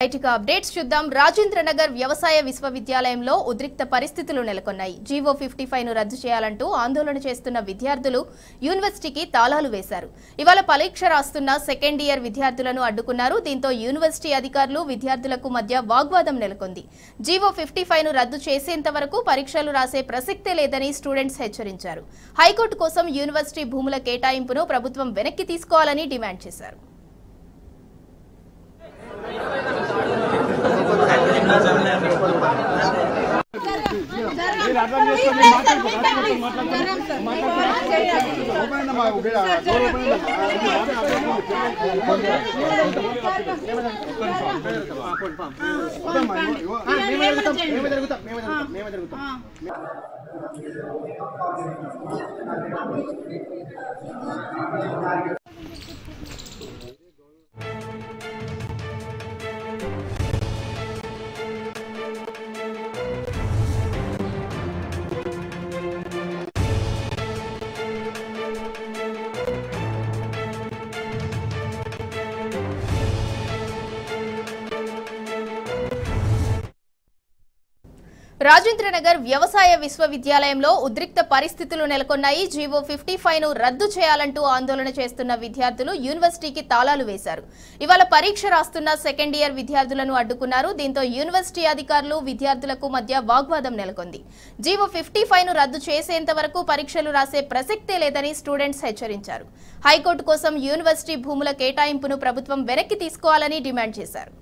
Updates చూద్దాం. రాజేంద్రనగర్ వ్యవసాయ విశ్వవిద్యాలయంలో ఉద్రిక్త పరిస్థితులు నెలకొన్నాయి. జీవో 55 ను రద్దు చేయాలంటూ ఆందోళన చేస్తున్న విద్యార్థులు యూనివర్సిటీకి తాళాలు వేశారు. ఇవాళ పరీక్ష రాస్తున్న సెకండ్ ఇయర్ విద్యార్థులను అడ్డుకున్నారు. దీంతో యూనివర్సిటీ అధికారులు విద్యార్థులకు మధ్య వాగ్వాదం నెలకొంది. జీవో 55 ను రద్దు చేసేంత వరకు పరీక్షలు రాసే ప్రసక్తే లేదని స్టూడెంట్స్ హెచ్చరించారు. హైకోర్టు కోసం యూనివర్సిటీ భూముల కేటాయింపును ప్రభుత్వం వెనక్కి తీసుకోవాలని డిమాండ్ చేశారు. రాజేంద్రనగర్ వ్యవసాయ విశ్వవిద్యాలయంలో ఉద్రిక్త పరిస్థితులు నెలకొన్నాయి. జీవో 55 ను రద్దు చేయాలంటూ ఆందోళన చేస్తున్న విద్యార్థులు యూనివర్సిటీకి తాళాలు వేశారు. ఇవాళ పరీక్ష రాస్తున్న సెకండ్ ఇయర్ విద్యార్థులను అడ్డుకున్నారు. దీంతో యూనివర్సిటీ అధికారులు విద్యార్థులకు మధ్య వాగ్వాదం నెలకొంది. జీవో 55 ను రద్దు చేసేంత వరకు పరీక్షలు రాసే ప్రసక్తే లేదని స్టూడెంట్స్ హెచ్చరించారు. హైకోర్టు కోసం యూనివర్సిటీ భూముల కేటాయింపును ప్రభుత్వం వెనక్కి తీసుకోవాలని డిమాండ్ చేశారు.